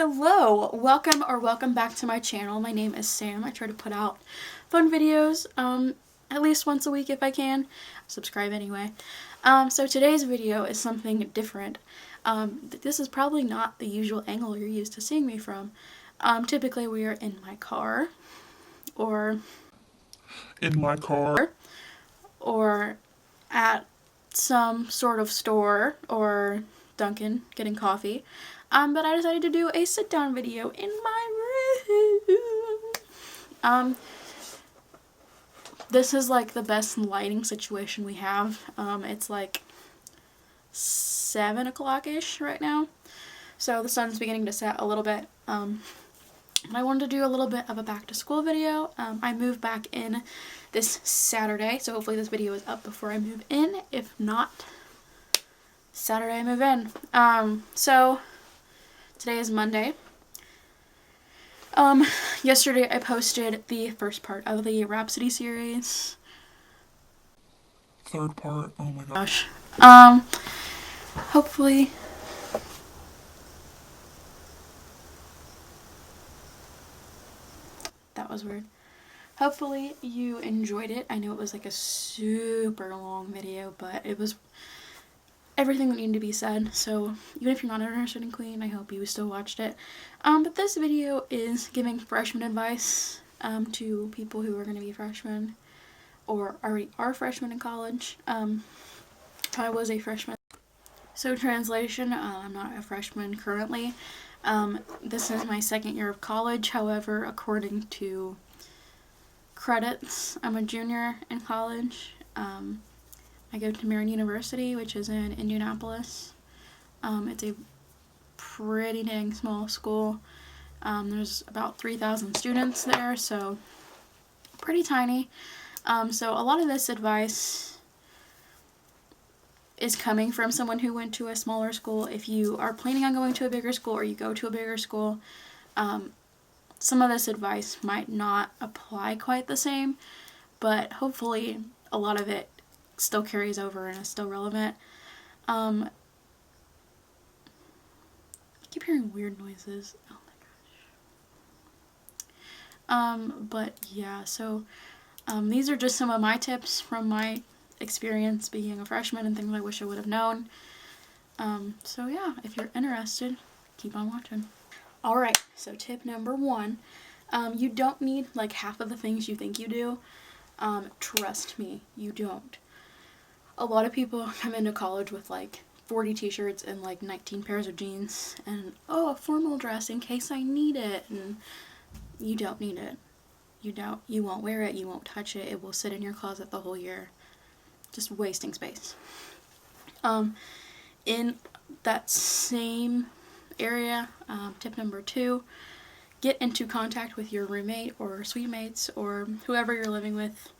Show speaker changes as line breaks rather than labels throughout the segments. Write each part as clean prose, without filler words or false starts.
Hello, welcome back to my channel. My name is Sam. I try to put out fun videos at least once a week if I can. Subscribe anyway. So today's video is something different. This is probably not the usual angle you're used to seeing me from. Typically we are in my car or at some sort of store or Dunkin' getting coffee. But I decided to do a sit-down video in my room. This is like the best lighting situation we have. It's like 7 o'clock-ish right now, so the sun's beginning to set a little bit. I wanted to do a little bit of a back-to-school video. I moved back in this Saturday, so hopefully this video is up before I move in. If not, Saturday I move in. So today is Monday. Yesterday I posted the first part of the Rhapsody series.
Third part, oh my gosh.
Hopefully that was weird. Hopefully you enjoyed it. I know it was like a super long video, but it was everything that needed to be said, so even if you're not interested in Queen, I hope you still watched it. But this video is giving freshman advice to people who are going to be freshmen or already are freshmen in college. I was a freshman. So translation, I'm not a freshman currently. This is my second year of college. However, according to credits, I'm a junior in college. I go to Marion University, which is in Indianapolis. It's a pretty dang small school. There's about 3,000 students there, so pretty tiny. So a lot of this advice is coming from someone who went to a smaller school. If you are planning on going to a bigger school or you go to a bigger school, some of this advice might not apply quite the same, but hopefully a lot of it still carries over and is still relevant. I keep hearing weird noises. Oh my gosh. But yeah, so these are just some of my tips from my experience being a freshman and things I wish I would have known. So yeah, if you're interested, keep on watching. Alright, so tip number 1. You don't need like half of the things you think you do. Trust me, you don't. A lot of people come into college with like 40 t-shirts and like 19 pairs of jeans and, oh, a formal dress in case I need it, and you don't need it. You won't wear it, you won't touch it, it will sit in your closet the whole year, just wasting space. In that same area, tip number 2, get into contact with your roommate or suite mates or whoever you're living with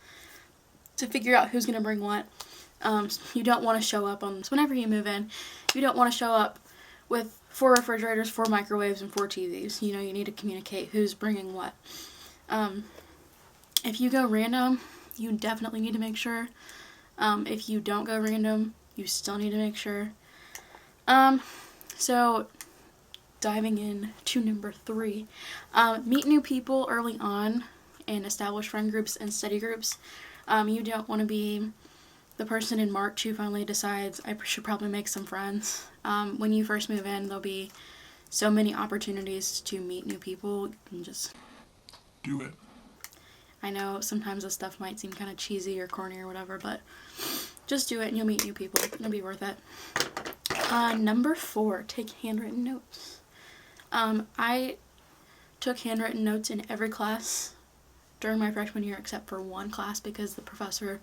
to figure out who's going to bring what. You don't want to show up on this whenever you move in. You don't want to show up with 4 refrigerators, 4 microwaves, and 4 TVs. You know, you need to communicate who's bringing what. If you go random, you definitely need to make sure. If you don't go random, you still need to make sure. So diving in to number 3, meet new people early on and establish friend groups and study groups. You don't want to be the person in March who finally decides I should probably make some friends. When you first move in, there'll be so many opportunities to meet new people. And just
do it.
I know sometimes this stuff might seem kind of cheesy or corny or whatever, but just do it and you'll meet new people. It'll be worth it. Number 4, take handwritten notes. I took handwritten notes in every class during my freshman year except for one class because the professor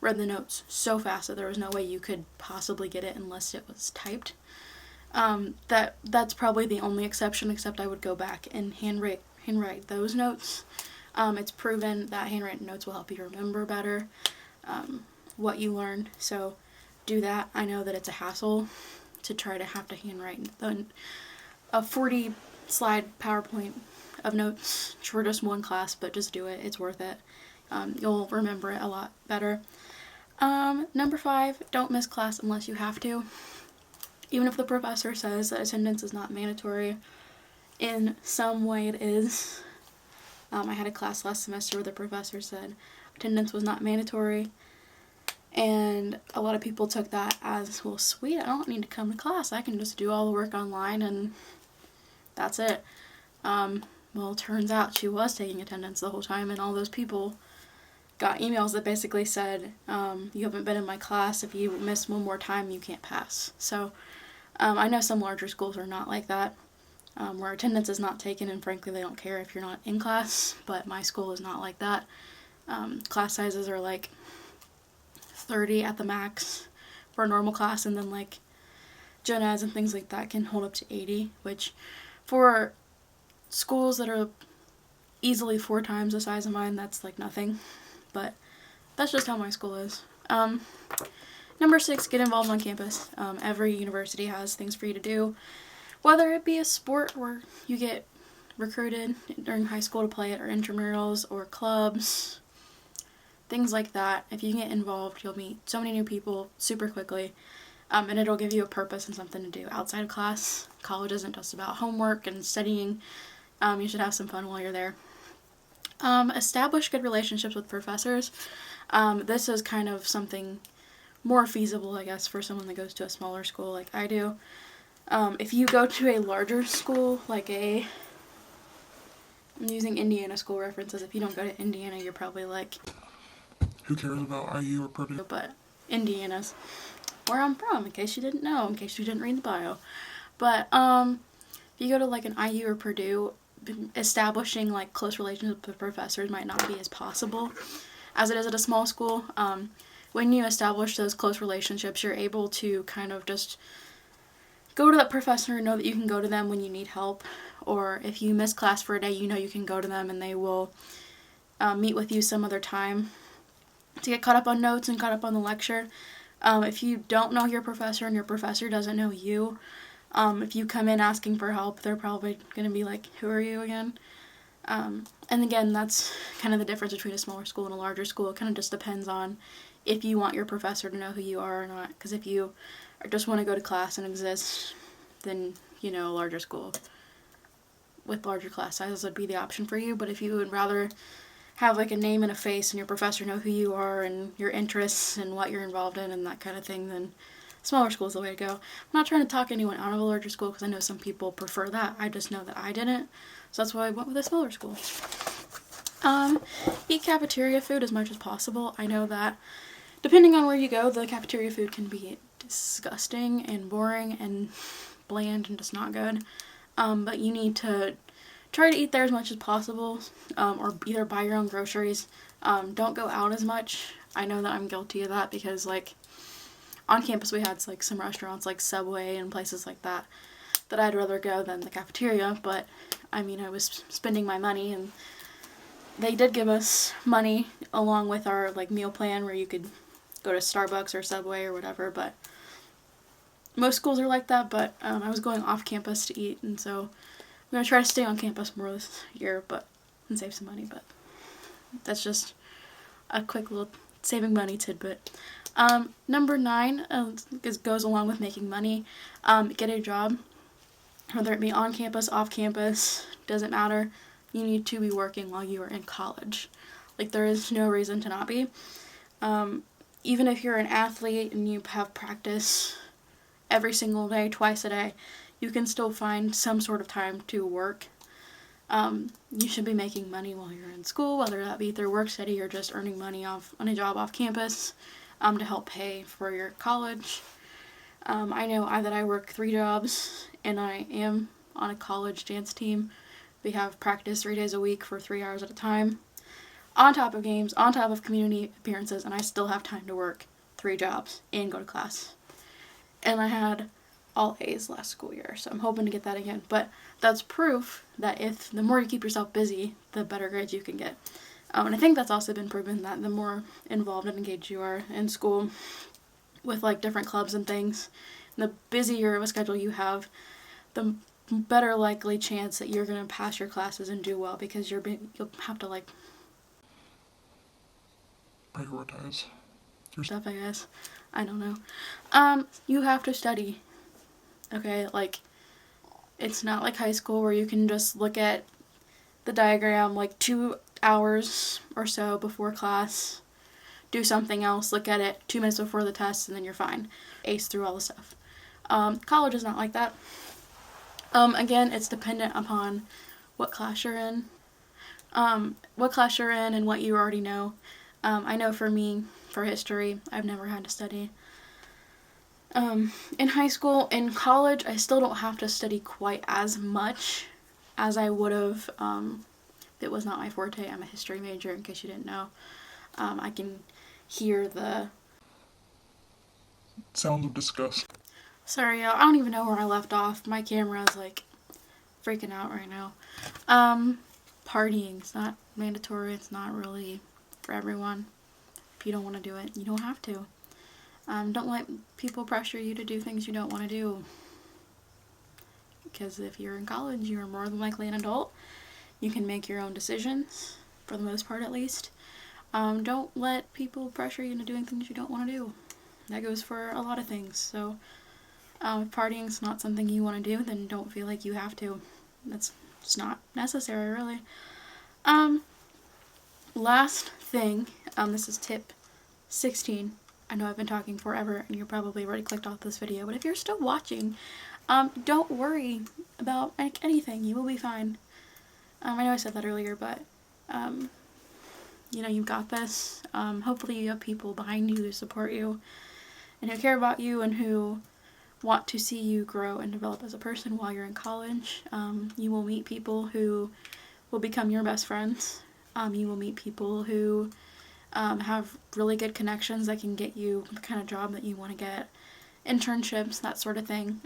read the notes so fast that there was no way you could possibly get it unless it was typed. That's probably the only exception, except I would go back and handwrite those notes. It's proven that handwritten notes will help you remember better what you learned, so do that. I know that it's a hassle to try to have to handwrite a 40 slide PowerPoint of notes for just one class, but just do it. It's worth it. You'll remember it a lot better. Number 5, don't miss class unless you have to. Even if the professor says that attendance is not mandatory, in some way it is. I had a class last semester where the professor said attendance was not mandatory, and a lot of people took that as, well, sweet, I don't need to come to class, I can just do all the work online and that's it. Well, it turns out she was taking attendance the whole time, and all those people got emails that basically said, you haven't been in my class, if you miss one more time you can't pass. So I know some larger schools are not like that, where attendance is not taken, and frankly they don't care if you're not in class, but my school is not like that. Class sizes are like 30 at the max for a normal class, and then like gen eds and things like that can hold up to 80, which for schools that are easily 4 times the size of mine, that's like nothing. But that's just how my school is. Number 6, get involved on campus. Every university has things for you to do, whether it be a sport where you get recruited during high school to play it, or intramurals or clubs, things like that. If you get involved, you'll meet so many new people super quickly, and it'll give you a purpose and something to do outside of class. College isn't just about homework and studying. You should have some fun while you're there. Establish good relationships with professors. This is kind of something more feasible, I guess, for someone that goes to a smaller school like I do. If you go to a larger school, like I'm using Indiana school references. If you don't go to Indiana, you're probably like,
who cares about IU or Purdue?
But Indiana's where I'm from, in case you didn't know, in case you didn't read the bio. But if you go to like an IU or Purdue, establishing like close relationships with professors might not be as possible as it is at a small school. When you establish those close relationships, you're able to kind of just go to that professor and know that you can go to them when you need help, or if you miss class for a day, you know you can go to them and they will meet with you some other time to get caught up on notes and caught up on the lecture. If you don't know your professor and your professor doesn't know you, if you come in asking for help, they're probably going to be like, who are you again? And again, that's kind of the difference between a smaller school and a larger school. It kind of just depends on if you want your professor to know who you are or not. Because if you just want to go to class and exist, then, a larger school with larger class sizes would be the option for you. But if you would rather have like a name and a face and your professor know who you are and your interests and what you're involved in and that kind of thing, then smaller school is the way to go. I'm not trying to talk anyone out of a larger school, because I know some people prefer that. I just know that I didn't. So that's why I went with a smaller school. Eat cafeteria food as much as possible. I know that depending on where you go, the cafeteria food can be disgusting and boring and bland and just not good. But you need to try to eat there as much as possible, or either buy your own groceries. Don't go out as much. I know that I'm guilty of that, because like on campus we had like some restaurants like Subway and places like that I'd rather go than the cafeteria, but I was spending my money, and they did give us money along with our like meal plan where you could go to Starbucks or Subway or whatever, but most schools are like that. But I was going off campus to eat, and so I'm going to try to stay on campus more this year and save some money, but that's just a quick little saving money tidbit. Number 9 goes along with making money. Get a job, whether it be on campus, off campus, doesn't matter. You need to be working while you are in college. Like, there is no reason to not be. Even if you're an athlete and you have practice every single day, twice a day, you can still find some sort of time to work. You should be making money while you're in school, whether that be through work study or just earning money on a job off campus, to help pay for your college. I know that I work 3 jobs, and I am on a college dance team. We have practice 3 days a week for 3 hours at a time, on top of games, on top of community appearances, and I still have time to work 3 jobs and go to class. And I had all A's last school year, so I'm hoping to get that again. But that's proof that if the more you keep yourself busy, the better grades you can get. And I think that's also been proven, that the more involved and engaged you are in school with like different clubs and things, the busier of a schedule you have, the better likely chance that you're going to pass your classes and do well, because you'll have to like
Prioritize
your stuff, I guess. I don't know. You have to study. Okay, like It's not like high school where you can just look at the diagram like 2 hours or so before class, do something else, look at it 2 minutes before the test, and then you're fine. Ace through all the stuff. College is not like that. Again, it's dependent upon what class you're in. And what you already know. I know for me, for history, I've never had to study. In high school, in college, I still don't have to study quite as much as I would have if it was not my forte. I'm a history major, in case you didn't know. I can hear the
sounds of disgust.
Sorry, y'all, I don't even know where I left off. My camera's like freaking out right now. Partying's not mandatory. It's not really for everyone. If you don't want to do it, you don't have to. Don't let people pressure you to do things you don't want to do. Because if you're in college, you are more than likely an adult. You can make your own decisions, for the most part at least. Don't let people pressure you into doing things you don't want to do. That goes for a lot of things. So if partying's not something you want to do, then don't feel like you have to. That's just not necessary, really. Last thing, this is tip 16. I know I've been talking forever and you're probably already clicked off this video, but if you're still watching, don't worry about anything. You will be fine. I know I said that earlier, but you know, you've got this. Hopefully you have people behind you who support you and who care about you and who want to see you grow and develop as a person while you're in college. You will meet people who will become your best friends. You will meet people who have really good connections that can get you the kind of job that you want to get, internships, that sort of thing.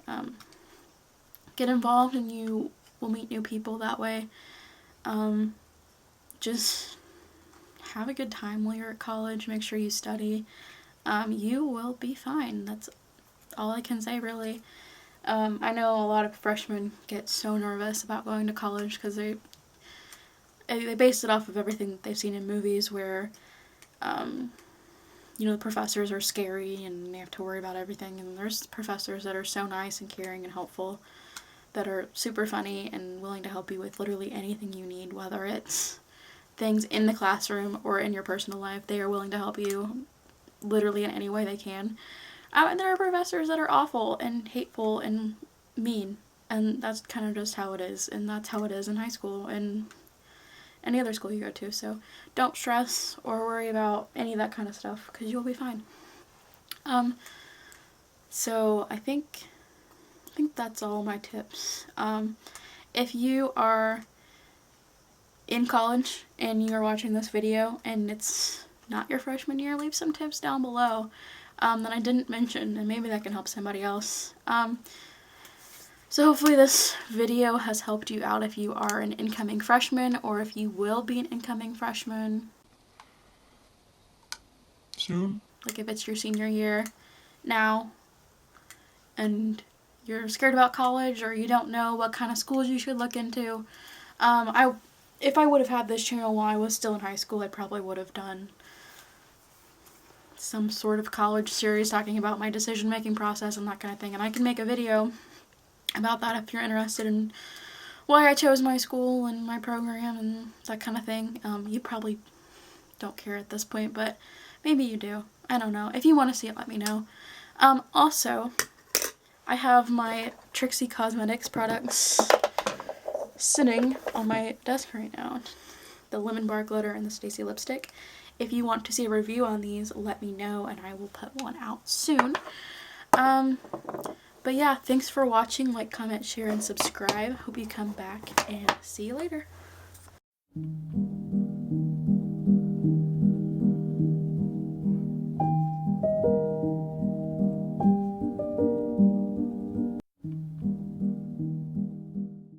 Get involved and you will meet new people that way. Just have a good time while you're at college. Make sure you study. You will be fine. That's all I can say, really. I know a lot of freshmen get so nervous about going to college because they base it off of everything that they've seen in movies where you know, the professors are scary and they have to worry about everything, and there's professors that are so nice and caring and helpful, that are super funny and willing to help you with literally anything you need, whether it's things in the classroom or in your personal life. They are willing to help you literally in any way they can. And there are professors that are awful and hateful and mean, and that's kind of just how it is, and that's how it is in high school and any other school you go to. So don't stress or worry about any of that kind of stuff, because you'll be fine. So I think that's all my tips. If you are in college and you are watching this video and it's not your freshman year, leave some tips down below that I didn't mention, and maybe that can help somebody else. So hopefully this video has helped you out if you are an incoming freshman, or if you will be an incoming freshman
Soon?
like if it's your senior year now and you're scared about college, or you don't know what kind of schools you should look into. If I would have had this channel while I was still in high school, I probably would have done some sort of college series talking about my decision-making process and that kind of thing, and I can make a video about that if you're interested in why I chose my school and my program and that kind of thing. You probably don't care at this point, but maybe you do. I don't know. If you want to see it, let me know. Also, I have my Trixie Cosmetics products sitting on my desk right now. The Lemon Bar Glitter and the Stacy Lipstick. If you want to see a review on these, let me know and I will put one out soon. But yeah, thanks for watching. Like, comment, share, and subscribe. Hope you come back, and see you later.